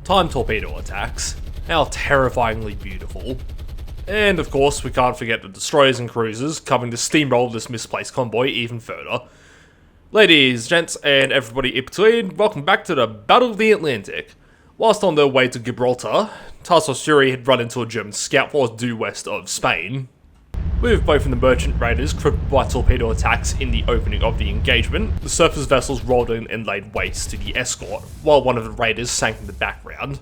Time torpedo attacks. How terrifyingly beautiful. And of course, we can't forget the destroyers and cruisers coming to steamroll this misplaced convoy even further. Ladies, gents, and everybody in between, welcome back to the Battle of the Atlantic. Whilst on their way to Gibraltar, Tarsos Fury had run into a German scout force due west of Spain. With both of the merchant raiders crippled by torpedo attacks in the opening of the engagement, the surface vessels rolled in and laid waste to the escort, while one of the raiders sank in the background.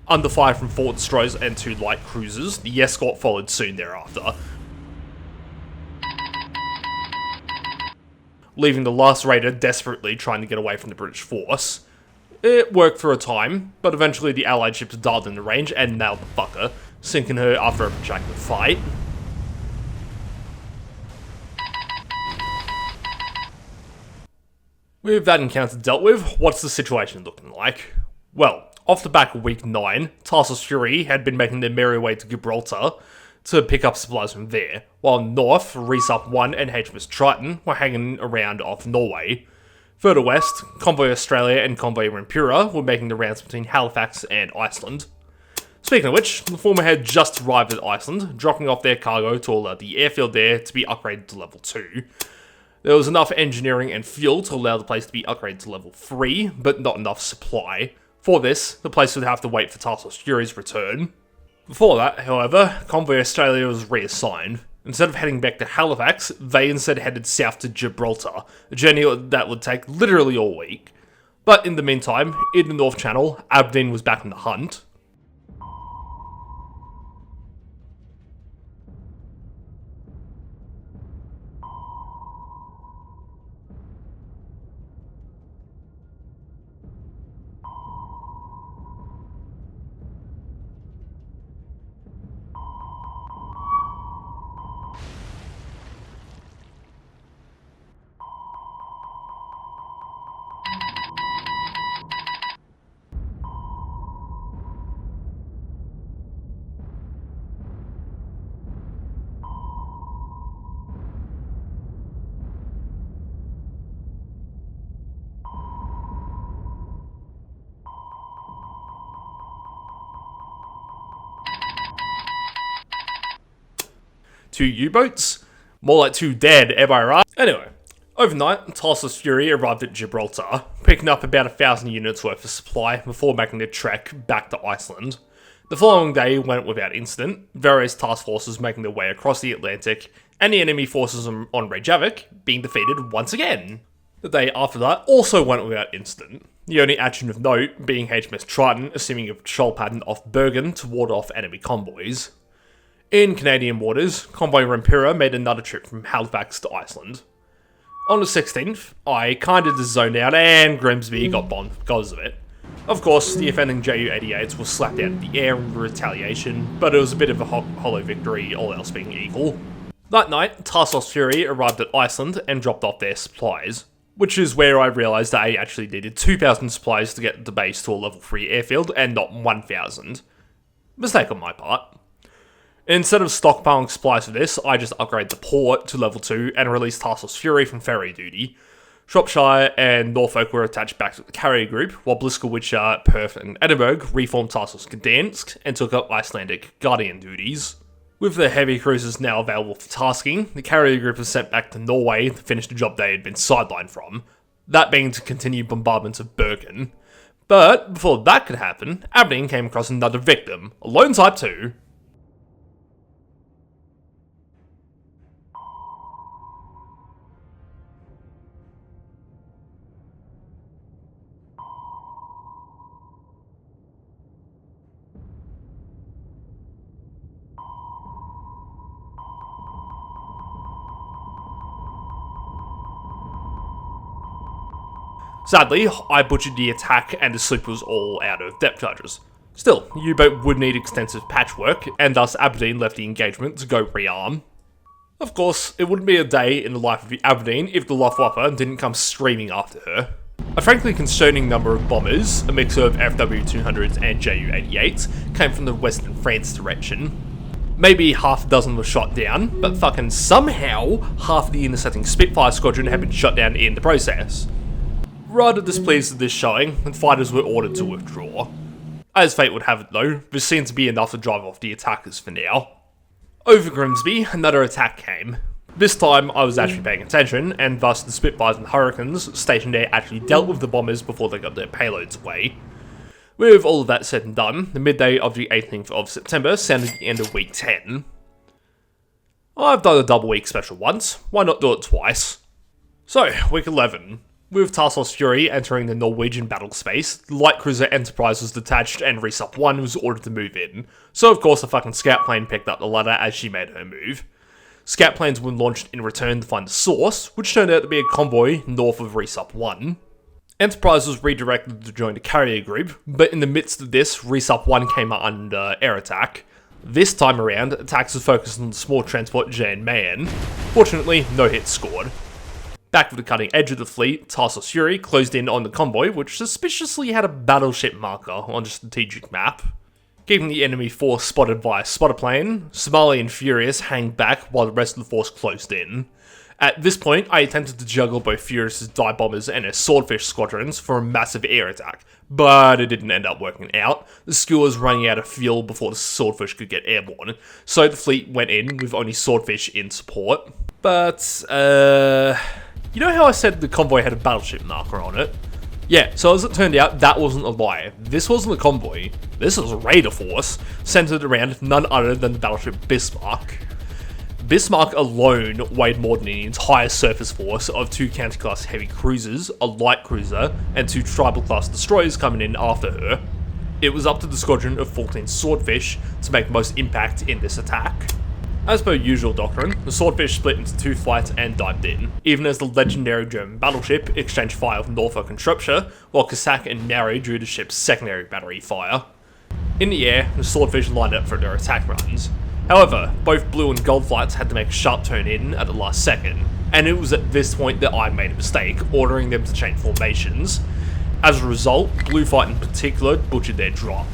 Under fire from 4 destroyers and 2 light cruisers, the escort followed soon thereafter, leaving the last raider desperately trying to get away from the British force. It worked for a time, but eventually the allied ships dialed in the range and nailed the fucker, sinking her after a protracted fight. With that encounter dealt with, what's the situation looking like? Well, off the back of week 9, Tarsos Fury had been making their merry way to Gibraltar to pick up supplies from there, while north, Resup 1 and HMS Triton were hanging around off Norway. Further west, Convoy Australia and Convoy Rempura were making the rounds between Halifax and Iceland. Speaking of which, the former had just arrived at Iceland, dropping off their cargo to allow the airfield there to be upgraded to level 2. There was enough engineering and fuel to allow the place to be upgraded to level 3, but not enough supply. For this, the place would have to wait for Tarsos Fury's return. Before that, however, Convoy Australia was reassigned. Instead of heading back to Halifax, they instead headed south to Gibraltar, a journey that would take literally all week. But in the meantime, in the North Channel, Aberdeen was back in the hunt. Two U-boats? More like 2 dead, am I right? Anyway, overnight, Tarsos Fury arrived at Gibraltar, picking up about 1,000 units worth of supply before making the trek back to Iceland. The following day went without incident, various task forces making their way across the Atlantic, and the enemy forces on Reykjavik being defeated once again. The day after that also went without incident, the only action of note being HMS Triton assuming a patrol pattern off Bergen to ward off enemy convoys. In Canadian waters, Convoy Rempura made another trip from Halifax to Iceland. On the 16th, I kinda just zoned out and Grimsby got bombed because of it. Of course, the offending Ju-88s were slapped out of the air in retaliation, but it was a bit of a hollow victory, all else being equal. That night, Tarsos Fury arrived at Iceland and dropped off their supplies, which is where I realised that I actually needed 2,000 supplies to get the base to a level 3 airfield and not 1,000. Mistake on my part. Instead of stockpiling supplies for this, I just upgraded the port to level 2 and released Tarsos Fury from ferry duty. Shropshire and Norfolk were attached back to the carrier group, while Bliskerwitcher, Perth and Edinburgh reformed Tarsos Gdansk and took up Icelandic Guardian duties. With the heavy cruisers now available for tasking, the carrier group was sent back to Norway to finish the job they had been sidelined from, that being to continue bombardment of Bergen. But before that could happen, Aberdeen came across another victim, a lone Type 2. Sadly, I butchered the attack and the sloop was all out of depth charges. Still, the U-boat would need extensive patchwork, and thus Aberdeen left the engagement to go rearm. Of course, it wouldn't be a day in the life of the Aberdeen if the Luftwaffe didn't come screaming after her. A frankly concerning number of bombers, a mix of FW200s and Ju-88s, came from the Western France direction. Maybe half a dozen were shot down, but fucking somehow half the intercepting Spitfire squadron had been shot down in the process. Rather displeased with this showing, the fighters were ordered to withdraw. As fate would have it though, this seemed to be enough to drive off the attackers for now. Over Grimsby, another attack came. This time I was actually paying attention, and thus the Spitfires and Hurricanes stationed there actually dealt with the bombers before they got their payloads away. With all of that said and done, the midday of the 18th of September sounded the end of week 10. I've done a double week special once, why not do it twice? So, week 11. With Tassos Fury entering the Norwegian battle space, the light cruiser Enterprise was detached and Resup 1 was ordered to move in. So of course a fucking scout plane picked up the ladder as she made her move. Scout planes were launched in return to find the source, which turned out to be a convoy north of Resup 1. Enterprise was redirected to join the carrier group, but in the midst of this, Resup 1 came under air attack. This time around, attacks were focused on the small transport Jan Mayen. Fortunately, no hits scored. Back with the cutting edge of the fleet, Tassos Fury closed in on the convoy, which suspiciously had a battleship marker on the strategic map. Keeping the enemy force spotted via spotter plane, Somali and Furious hang back while the rest of the force closed in. At this point, I attempted to juggle both Furious's dive bombers and her swordfish squadrons for a massive air attack, but it didn't end up working out. The skewers running out of fuel before the swordfish could get airborne, so the fleet went in with only swordfish in support. But, you know how I said the convoy had a battleship marker on it? Yeah, so as it turned out, that wasn't a lie. This wasn't a convoy. This was a raider force, centered around none other than the battleship Bismarck. Bismarck alone weighed more than the entire surface force of 2 counter-class heavy cruisers, a light cruiser, and 2 tribal-class destroyers coming in after her. It was up to the squadron of 14 swordfish to make most impact in this attack. As per usual doctrine, the swordfish split into 2 flights and dived in, even as the legendary German battleship exchanged fire with Norfolk and Shropshire, while Cossack and Maori drew the ship's secondary battery fire. In the air, the swordfish lined up for their attack runs. However, both blue and gold flights had to make a sharp turn in at the last second, and it was at this point that I made a mistake, ordering them to change formations. As a result, blue flight in particular butchered their drop.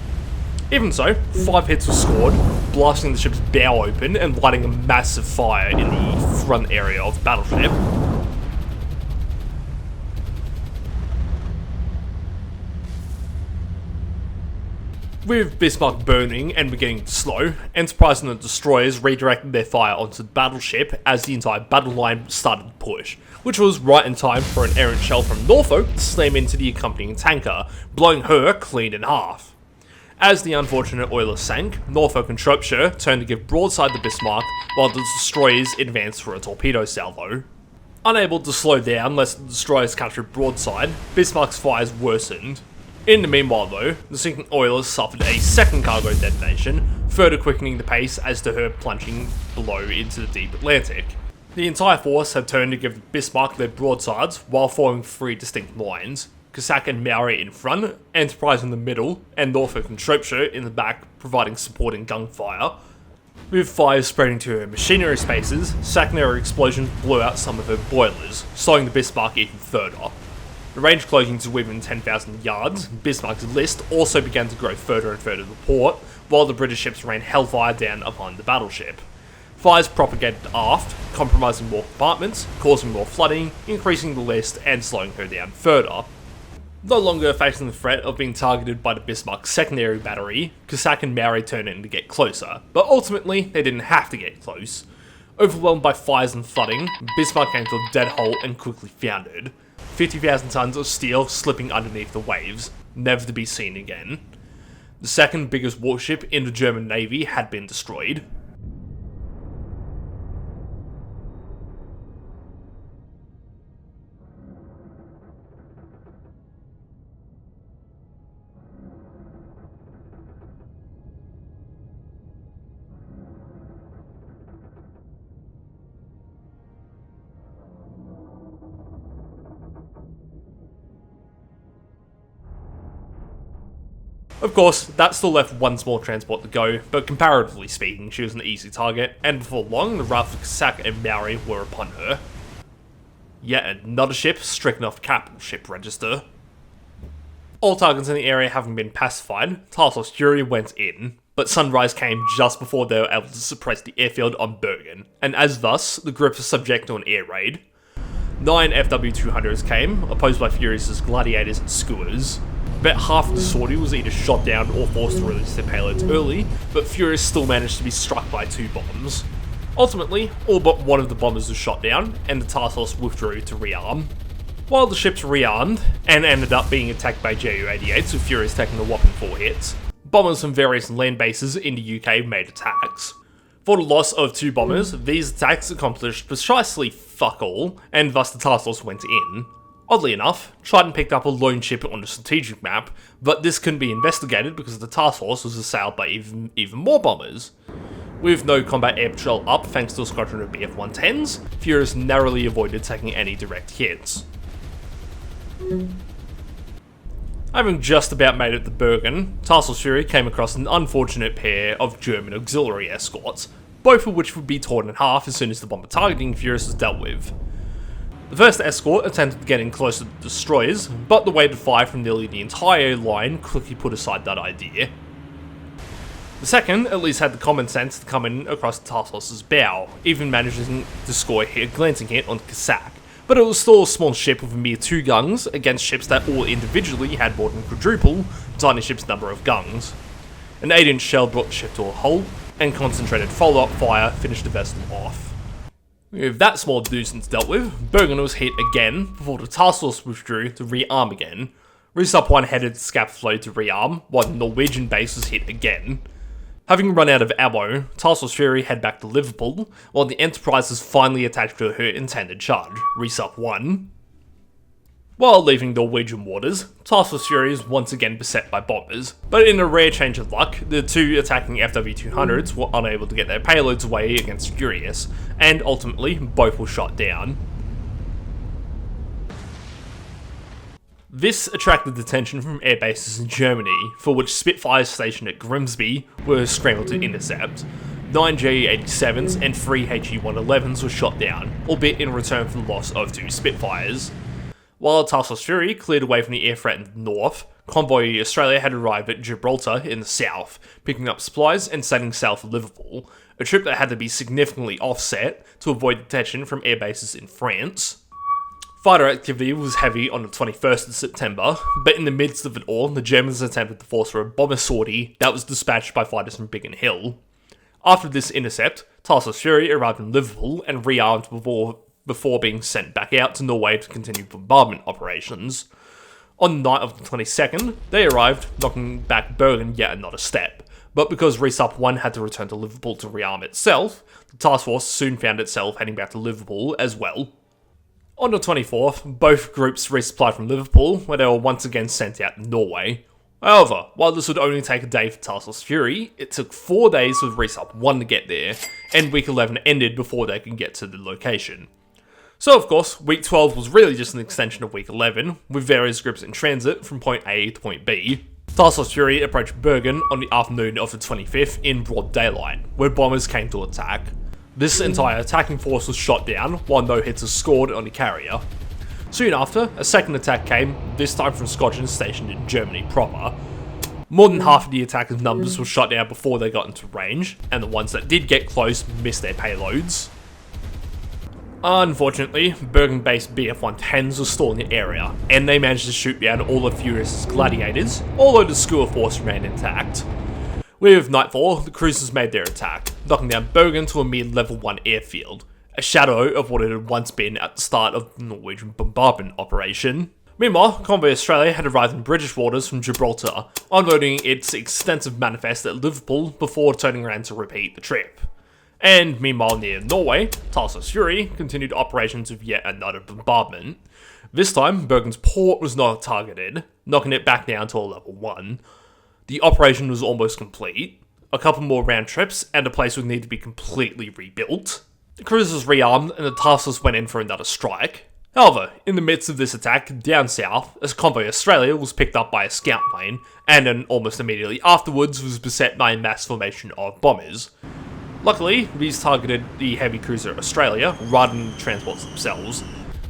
Even so, 5 hits were scored, blasting the ship's bow open and lighting a massive fire in the front area of the battleship. With Bismarck burning and beginning to slow, Enterprise and the destroyers redirected their fire onto the battleship as the entire battle line started to push, which was right in time for an errant shell from Norfolk to slam into the accompanying tanker, blowing her clean in half. As the unfortunate oiler sank, Norfolk and Shropshire turned to give broadside to Bismarck, while the destroyers advanced for a torpedo salvo. Unable to slow down lest the destroyers captured broadside, Bismarck's fires worsened. In the meanwhile though, the sinking oilers suffered a second cargo detonation, further quickening the pace as to her plunging below into the deep Atlantic. The entire force had turned to give Bismarck their broadsides while forming 3 distinct lines. Cossack and Maori in front, Enterprise in the middle, and Norfolk and Shropshire in the back providing supporting gunfire. With fires spreading to her machinery spaces, secondary explosions blew out some of her boilers, slowing the Bismarck even further. The range closing to within 10,000 yards, Bismarck's list also began to grow further and further to port, while the British ships rained hellfire down upon the battleship. Fires propagated aft, compromising more compartments, causing more flooding, increasing the list and slowing her down further. No longer facing the threat of being targeted by the Bismarck's secondary battery, Cossack and Maori turned in to get closer, but ultimately they didn't have to get close. Overwhelmed by fires and flooding, Bismarck came to a dead halt and quickly foundered. 50,000 tons of steel slipping underneath the waves, never to be seen again. The second biggest warship in the German Navy had been destroyed. Of course, that still left one small transport to go, but comparatively speaking, she was an easy target, and before long, the wrath of Cossack and Maori were upon her. Yet another ship stricken off capital ship register. All targets in the area having been pacified, Tassos Fury went in, but sunrise came just before they were able to suppress the airfield on Bergen, and as thus, the group was subject to an air raid. 9 FW-200s came, opposed by Furious's Gladiators and Skuas. About half of the sortie was either shot down or forced to release their payloads early, but Furious still managed to be struck by 2 bombs. Ultimately, all but one of the bombers was shot down, and the task force withdrew to rearm. While the ships rearmed, and ended up being attacked by Ju-88s with Furious taking a whopping 4 hits, bombers from various land bases in the UK made attacks. For the loss of 2 bombers, these attacks accomplished precisely fuck all, and thus the task force went in. Oddly enough, Trident picked up a lone ship on the strategic map, but this couldn't be investigated because the task force was assailed by even more bombers. With no combat air patrol up thanks to a squadron of BF-110s, Furious narrowly avoided taking any direct hits. Having just about made it to Bergen, Task Force Fury came across an unfortunate pair of German auxiliary escorts, both of which would be torn in half as soon as the bomber targeting Furious was dealt with. The first escort attempted to get in close to the destroyers, but the weighted fire from nearly the entire line quickly put aside that idea. The second at least had the common sense to come in across the task force's bow, even managing to score a glancing hit on Kasak, but it was still a small ship with a mere 2 guns against ships that all individually had more than quadruple the tiny ship's number of guns. An 8-inch shell brought the ship to a halt, and concentrated follow-up fire finished the vessel off. With that small nuisance dealt with, Bergen was hit again before the task force withdrew to rearm again. Resup 1 headed to Scaflow to rearm, while the Norwegian base was hit again. Having run out of ammo, Task Force Fury head back to Liverpool, while the Enterprise is finally attached to her intended charge, Resup 1. While leaving Norwegian waters, Task Force Fury is once again beset by bombers, but in a rare change of luck, the 2 attacking FW-200s were unable to get their payloads away against Furious, and ultimately, both were shot down. This attracted attention from air bases in Germany, for which Spitfires stationed at Grimsby were scrambled to intercept. 9 Ju-87s and 3 HE-111s were shot down, albeit in return for the loss of 2 Spitfires. While Task Force Fury cleared away from the air threat in the north, Convoy Australia had arrived at Gibraltar in the south, picking up supplies and setting sail for Liverpool, a trip that had to be significantly offset to avoid detection from air bases in France. Fighter activity was heavy on the 21st of September, but in the midst of it all, the Germans attempted to force a bomber sortie that was dispatched by fighters from Biggin Hill. After this intercept, Task Force Fury arrived in Liverpool and rearmed before being sent back out to Norway to continue bombardment operations. On the night of the 22nd, they arrived, knocking back Bergen yet another step, but because Resup 1 had to return to Liverpool to rearm itself, the task force soon found itself heading back to Liverpool as well. On the 24th, both groups resupplied from Liverpool, where they were once again sent out to Norway. However, while this would only take a day for Task Force Fury, it took 4 days for Resup 1 to get there, and Week 11 ended before they could get to the location. So of course, Week 12 was really just an extension of Week 11, with various groups in transit from point A to point B. Task Force Fury approached Bergen on the afternoon of the 25th in broad daylight, where bombers came to attack. This entire attacking force was shot down, while no hits were scored on the carrier. Soon after, a second attack came, this time from squadrons stationed in Germany proper. More than half of the attackers' numbers were shot down before they got into range, and the ones that did get close missed their payloads. Unfortunately, Bergen-based BF-110s were still in the area, and they managed to shoot down all of Furious's Gladiators, although the Skua force remained intact. With nightfall, the cruisers made their attack, knocking down Bergen to a mere level 1 airfield, a shadow of what it had once been at the start of the Norwegian bombardment operation. Meanwhile, Convoy Australia had arrived in British waters from Gibraltar, unloading its extensive manifest at Liverpool before turning around to repeat the trip. And meanwhile near Norway, Task Force Fury continued operations with yet another bombardment. This time, Bergen's port was not targeted, knocking it back down to a level 1. The operation was almost complete. A couple more round trips, and the place would need to be completely rebuilt. The cruisers rearmed, and the task force went in for another strike. However, in the midst of this attack, down south, as Convoy Australia was picked up by a scout plane, and then almost immediately afterwards was beset by a mass formation of bombers. Luckily, these targeted the heavy cruiser Australia rather than the transports themselves.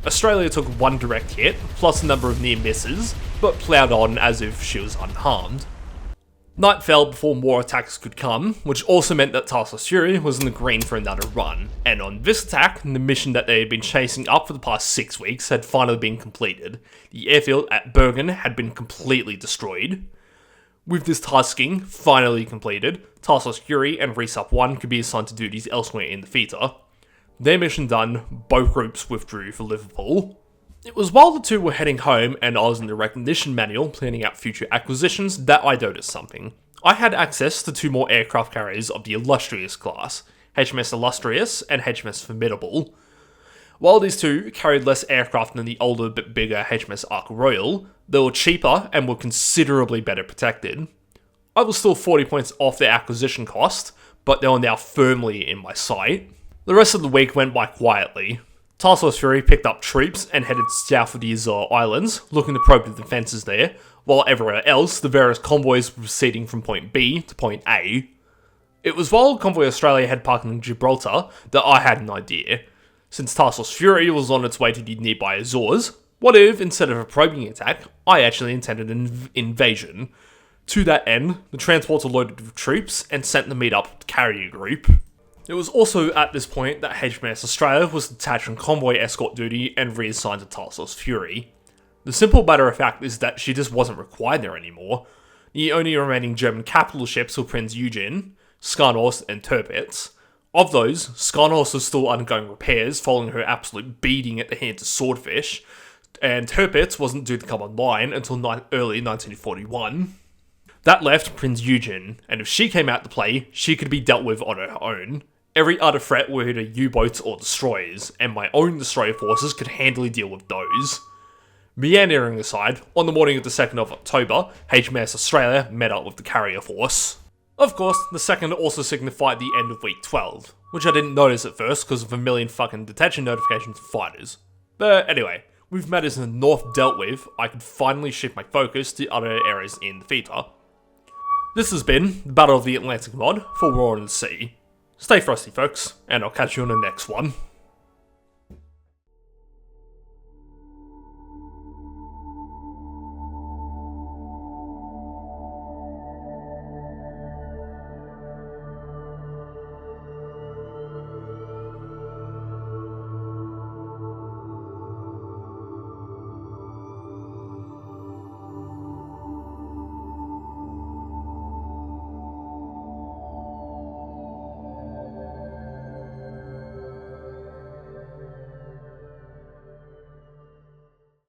Australia took 1 direct hit, plus a number of near misses, but ploughed on as if she was unharmed. Night fell before more attacks could come, which also meant that Talos Fury was in the green for another run, and on this attack, the mission that they had been chasing up for the past 6 weeks had finally been completed. The airfield at Bergen had been completely destroyed. With this tasking finally completed, Talos Fury and Resup 1 could be assigned to duties elsewhere in the theatre. Their mission done, both groups withdrew for Liverpool. It was while the two were heading home and I was in the recognition manual planning out future acquisitions that I noticed something. I had access to 2 more aircraft carriers of the Illustrious class, HMS Illustrious and HMS Formidable. While these two carried less aircraft than the older but bigger HMS Ark Royal, they were cheaper and were considerably better protected. I was still 40 points off their acquisition cost, but they were now firmly in my sight. The rest of the week went by quietly. Talos Fury picked up troops and headed south of the Azore Islands, looking to probe the defences there, while everywhere else, the various convoys were proceeding from point B to point A. It was while Convoy Australia had parked in Gibraltar that I had an idea. Since Talos Fury was on its way to the nearby Azores, what if, instead of a probing attack, I actually intended an invasion? To that end, the transports were loaded with troops and sent to meet up with the carrier group. It was also at this point that HMS Australia was detached from convoy escort duty and reassigned to Talos Fury. The simple matter of fact is that she just wasn't required there anymore. The only remaining German capital ships were Prinz Eugen, Skarnhorst and Tirpitz. Of those, Skarnhorst was still undergoing repairs following her absolute beating at the hands of Swordfish, and Tirpitz wasn't due to come online until early 1941. That left Prinz Eugen, and if she came out to play, she could be dealt with on her own. Every other threat were either U-boats or destroyers, and my own destroyer forces could handily deal with those. Meandering aside, on the morning of the 2nd of October, HMS Australia met up with the carrier force. Of course, the 2nd also signified the end of week 12, which I didn't notice at first because of a million fucking detection notifications for fighters. But anyway, with matters in the north dealt with, I could finally shift my focus to other areas in the theatre. This has been the Battle of the Atlantic mod for War on the Sea. Stay frosty, folks, and I'll catch you on the next one.